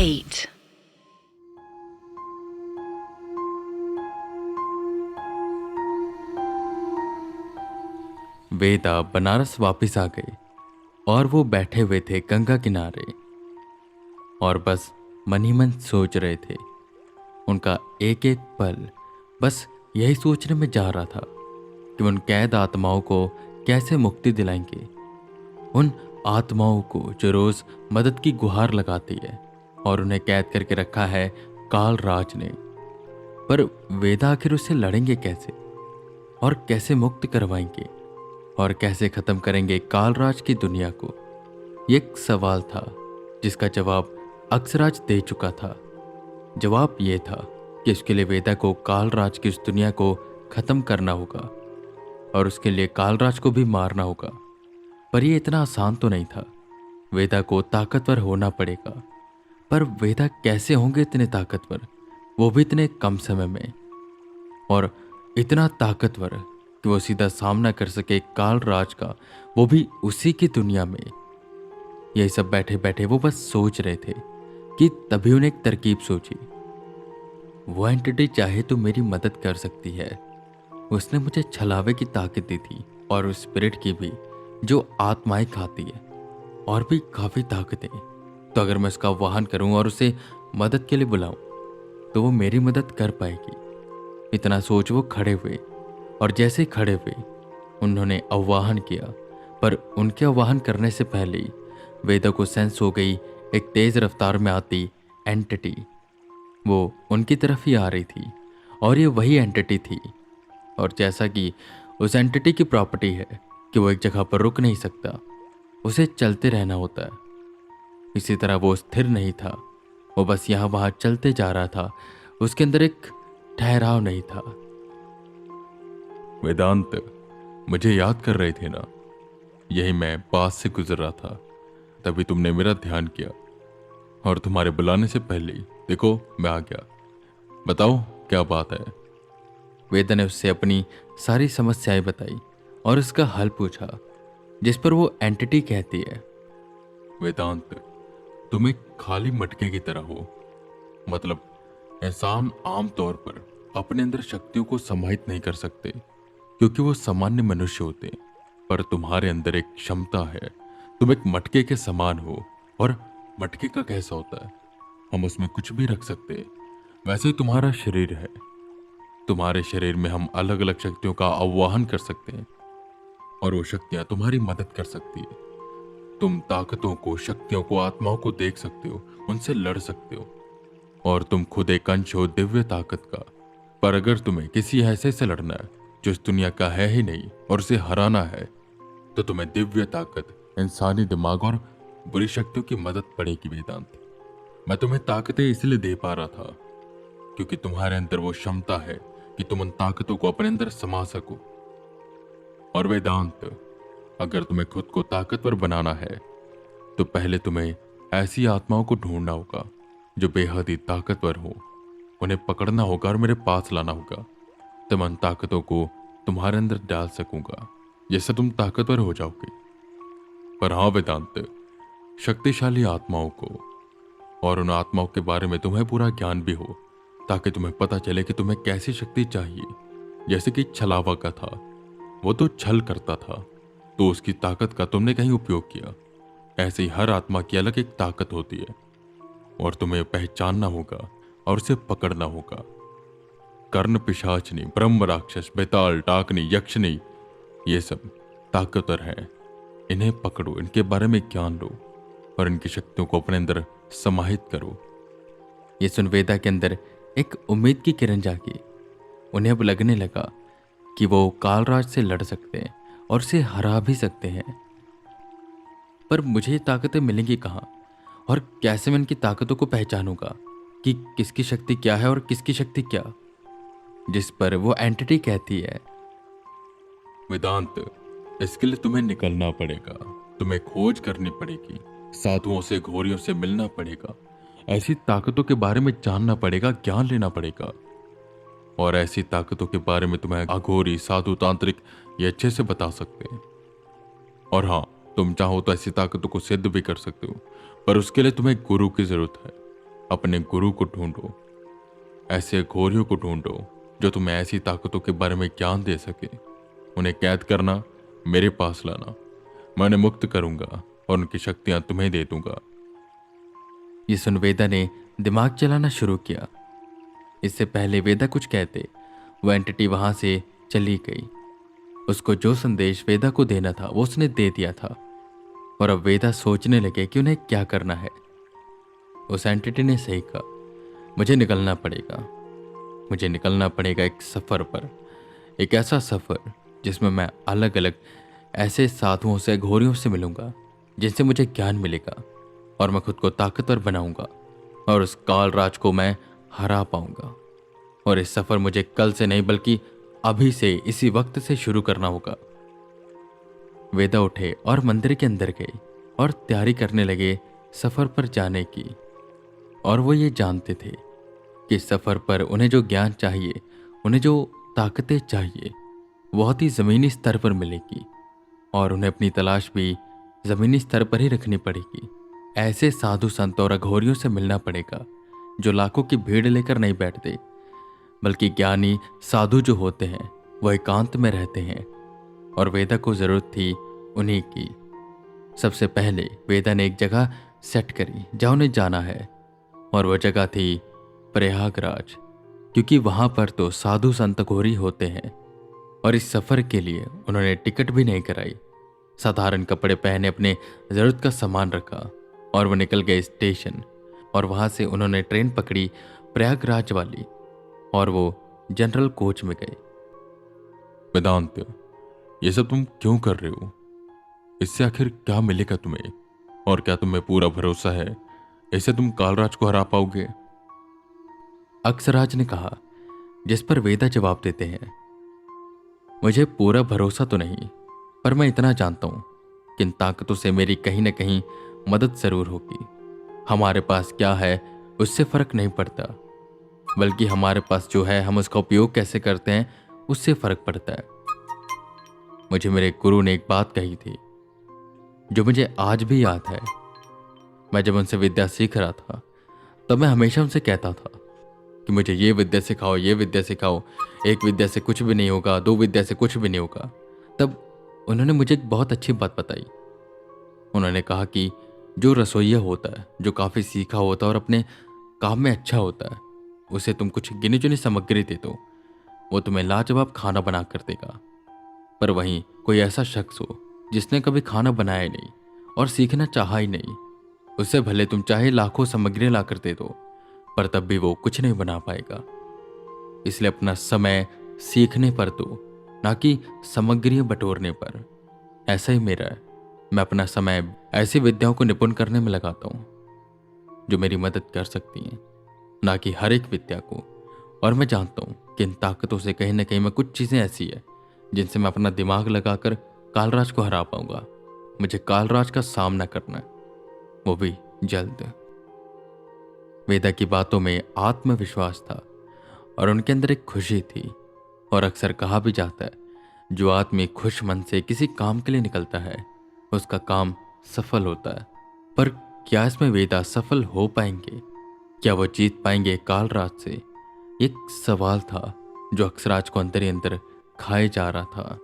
8. वेदा बनारस वापस आ गए और वो बैठे हुए थे गंगा किनारे और बस मन ही मन सोच रहे थे। उनका एक एक पल बस यही सोचने में जा रहा था कि उन कैद आत्माओं को कैसे मुक्ति दिलाएंगे, उन आत्माओं को जो रोज मदद की गुहार लगाती है और उन्हें कैद करके रखा है काल राज ने। पर वेदा आखिर उससे लड़ेंगे कैसे और कैसे मुक्त करवाएंगे और कैसे खत्म करेंगे कालराज की दुनिया को? ये एक सवाल था जिसका जवाब अक्सराज दे चुका था। जवाब ये था कि उसके लिए वेदा को कालराज की उस दुनिया को खत्म करना होगा और उसके लिए कालराज को भी मारना होगा। पर यह इतना आसान तो नहीं था। वेदा को ताकतवर होना पड़ेगा। पर वेदा कैसे होंगे इतने ताकतवर, वो भी इतने कम समय में, और इतना ताकतवर कि वो सीधा सामना कर सके काल राज का, वो भी उसी की दुनिया में। यही सब बैठे बैठे वो बस सोच रहे थे कि तभी उन्हें एक तरकीब सूझी। वो एंटिटी चाहे तो मेरी मदद कर सकती है। उसने मुझे छलावे की ताकत दी थी और उस स्पिरिट की भी जो आत्माएं खाती है, और भी काफी ताकतें। तो अगर मैं उसका वाहन करूं और उसे मदद के लिए बुलाऊं तो वो मेरी मदद कर पाएगी। इतना सोच वो खड़े हुए और जैसे ही खड़े हुए उन्होंने आवाहन किया। पर उनके आवाहन करने से पहले ही वेदा को सेंस हो गई एक तेज रफ्तार में आती एंटिटी। वो उनकी तरफ ही आ रही थी और ये वही एंटिटी थी। और जैसा कि उस एंटिटी की प्रॉपर्टी है कि वो एक जगह पर रुक नहीं सकता, उसे चलते रहना होता है, इसी तरह वो स्थिर नहीं था। वो बस यहाँ वहां चलते जा रहा था। उसके अंदर एक ठहराव नहीं था। वेदांत, मुझे याद कर रहे थे ना? यही मैं पास से गुजर रहा था, तभी तुमने मेरा ध्यान किया और तुम्हारे बुलाने से पहले ही देखो मैं आ गया। बताओ क्या बात है? वेदा ने उससे अपनी सारी समस्याएं बताई और उसका हल पूछा, जिस पर वो एंटिटी कहती है, वेदांत, तुम एक खाली मटके की तरह हो। मतलब इंसान आमतौर पर अपने अंदर शक्तियों को समाहित नहीं कर सकते क्योंकि वो सामान्य मनुष्य होते हैं। पर तुम्हारे अंदर एक क्षमता है। तुम एक मटके के समान हो। और मटके का कैसा होता है, हम उसमें कुछ भी रख सकते हैं। वैसे ही तुम्हारा शरीर है। तुम्हारे शरीर में हम अलग अलग शक्तियों का आवाहन कर सकते हैं और वो शक्तियां तुम्हारी मदद कर सकती है। तुम ताकतों को, शक्तियों को, आत्माओं को देख सकते हो, उनसे लड़ सकते हो, और तुम खुद एक अंश हो दिव्य ताकत का। पर अगर तुम्हें किसी ऐसे से लड़ना है जो इस दुनिया का है ही नहीं और उसे हराना है, तो तुम्हें दिव्य ताकत, इंसानी दिमाग और बुरी शक्तियों की मदद पड़ेगी। वेदांत, मैं तुम्हें ताकतें इसलिए दे पा रहा था क्योंकि तुम्हारे अंदर वो क्षमता है कि तुम उन ताकतों को अपने अंदर समा सको। और वेदांत, अगर तुम्हें खुद को ताकतवर बनाना है तो पहले तुम्हें ऐसी आत्माओं को ढूंढना होगा जो बेहद ही ताकतवर हो। उन्हें पकड़ना होगा और मेरे पास लाना होगा। तब उन ताकतों को तुम्हारे अंदर डाल सकूंगा, जैसे तुम ताकतवर हो जाओगे। पर हाँ वेदांत, शक्तिशाली आत्माओं को और उन आत्माओं के बारे में तुम्हें पूरा ज्ञान भी हो, ताकि तुम्हें पता चले कि तुम्हें कैसी शक्ति चाहिए। जैसे कि छलावा का था, वो तो छल करता था, तो उसकी ताकत का तुमने कहीं उपयोग किया। ऐसे ही हर आत्मा की अलग एक ताकत होती है और तुम्हें पहचानना होगा और उसे पकड़ना होगा। कर्ण पिशाचनी, ब्रह्म राक्षस, बेताल, डाकनी, यक्षनी, ये सब ताकतवर हैं। इन्हें पकड़ो, इनके बारे में ज्ञान लो और इनकी शक्तियों को अपने अंदर समाहित करो। ये सुन वेदा के अंदर एक उम्मीद की किरण जागी। उन्हें अब लगने लगा कि वो कालराज से लड़ सकते हैं और उसे हरा भी सकते हैं। पर मुझे ये ताकतें मिलेंगी कहाँ और कैसे मैं इनकी ताकतों को पहचानूंगा कि किसकी शक्ति क्या है और किसकी शक्ति क्या? जिस पर वो एंटिटी कहती है, वेदांत, इसके लिए तुम्हें निकलना पड़ेगा, तुम्हें खोज करनी पड़ेगी, साधुओं से, घोरियों से मिलना पड़ेगा, ऐसी ताकतों के बारे में जानना पड़ेगा, ज्ञान लेना पड़ेगा। और ऐसी ताकतों के बारे में तुम्हें अघोरी, साधु, तांत्रिक ये अच्छे से बता सकते हैं। और हाँ, तुम चाहो तो ऐसी ताकतों को सिद्ध भी कर सकते हो, पर उसके लिए तुम्हें गुरु की जरूरत है। अपने गुरु को ढूंढो, ऐसे घोरियों को ढूंढो जो तुम्हें ऐसी ताकतों के बारे में ज्ञान दे सके। उन्हें कैद करना, मेरे पास लाना, मैं उन्हें मुक्त करूंगा और उनकी शक्तियां तुम्हें दे दूंगा। ये सुन वेदा ने दिमाग चलाना शुरू किया। इससे पहले वेदा कुछ कहते वो एंटिटी वहां से चली गई। उसको जो संदेश वेदा को देना था वो उसने दे दिया था, और अब वेदा सोचने लगे कि उन्हें क्या करना है। उस एंटिटी ने सही कहा, मुझे निकलना पड़ेगा, मुझे निकलना पड़ेगा एक सफ़र पर, एक ऐसा सफ़र जिसमें मैं अलग अलग ऐसे साधुओं से, घोरियों से मिलूंगा जिनसे मुझे ज्ञान मिलेगा, और मैं खुद को ताकतवर बनाऊंगा और उस काल राज को मैं हरा पाऊंगा। और इस सफ़र मुझे कल से नहीं बल्कि अभी से, इसी वक्त से शुरू करना होगा। वेदा उठे और मंदिर के अंदर गए और तैयारी करने लगे सफ़र पर जाने की। और वो ये जानते थे कि सफ़र पर उन्हें जो ज्ञान चाहिए, उन्हें जो ताकतें चाहिए, बहुत ही ज़मीनी स्तर पर मिलेगी, और उन्हें अपनी तलाश भी ज़मीनी स्तर पर ही रखनी पड़ेगी। ऐसे साधु संत और अघोरियों से मिलना पड़ेगा जो लाखों की भीड़ लेकर नहीं बैठते, बल्कि ज्ञानी साधु जो होते हैं वो एकांत में रहते हैं। और वेदा को ज़रूरत थी उन्हीं की। सबसे पहले वेदा ने एक जगह सेट करी जहाँ उन्हें जाना है, और वह जगह थी प्रयागराज, क्योंकि वहाँ पर तो साधु संत घोरी होते हैं। और इस सफ़र के लिए उन्होंने टिकट भी नहीं कराई, साधारण कपड़े पहने अपने ज़रूरत का सामान रखा और वो निकल गए स्टेशन। और वहाँ से उन्होंने ट्रेन पकड़ी प्रयागराज वाली, और वो जनरल कोच में गए। वेदांत, ये सब तुम क्यों कर रहे हो? इससे आखिर क्या मिलेगा तुम्हें? और क्या तुम्हें पूरा भरोसा है इससे तुम कालराज को हरा पाओगे? अक्षराज ने कहा, जिस पर वेदा जवाब देते हैं, मुझे पूरा भरोसा तो नहीं, पर मैं इतना जानता हूं कि इन ताकतों से मेरी कहीं ना कहीं मदद जरूर होगी। हमारे पास क्या है उससे फर्क नहीं पड़ता, बल्कि हमारे पास जो है हम उसका उपयोग कैसे करते हैं उससे फर्क पड़ता है। मुझे मेरे गुरु ने एक बात कही थी जो मुझे आज भी याद है। मैं जब उनसे विद्या सीख रहा था तब मैं हमेशा उनसे कहता था कि मुझे ये विद्या सिखाओ, ये विद्या सिखाओ, एक विद्या से कुछ भी नहीं होगा, दो विद्या से कुछ भी नहीं होगा। तब उन्होंने मुझे एक बहुत अच्छी बात बताई। उन्होंने कहा कि जो रसोइया होता है, जो काफ़ी सीखा होता है और अपने काम में अच्छा होता है, उसे तुम कुछ गिनी चुनी सामग्री दे दो, वो तुम्हें लाजवाब खाना बना कर देगा। पर वहीं कोई ऐसा शख्स हो जिसने कभी खाना बनाया नहीं और सीखना चाहा ही नहीं, उससे भले तुम चाहे लाखों सामग्री ला कर दे दो, पर तब भी वो कुछ नहीं बना पाएगा। इसलिए अपना समय सीखने पर दो, ना कि सामग्रियां बटोरने पर। ऐसा ही मेरा है, मैं अपना समय ऐसी विद्याओं को निपुण करने में लगाता हूँ जो मेरी मदद कर सकती हैं, ना कि हर एक विद्या को। और मैं जानता हूँ कि इन ताकतों से कहीं ना कहीं मैं कुछ चीज़ें ऐसी है जिनसे मैं अपना दिमाग लगाकर कालराज को हरा पाऊंगा। मुझे कालराज का सामना करना है, वो भी जल्द। वेदा की बातों में आत्मविश्वास था और उनके अंदर एक खुशी थी। और अक्सर कहा भी जाता है, जो आदमी खुश मन से किसी काम के लिए निकलता है उसका काम सफल होता है। पर क्या इसमें वेदा सफल हो पाएंगे? क्या वो जीत पाएंगे कालराज से? एक सवाल था जो अक्षराज को अंदर ही अंदर खाए जा रहा था।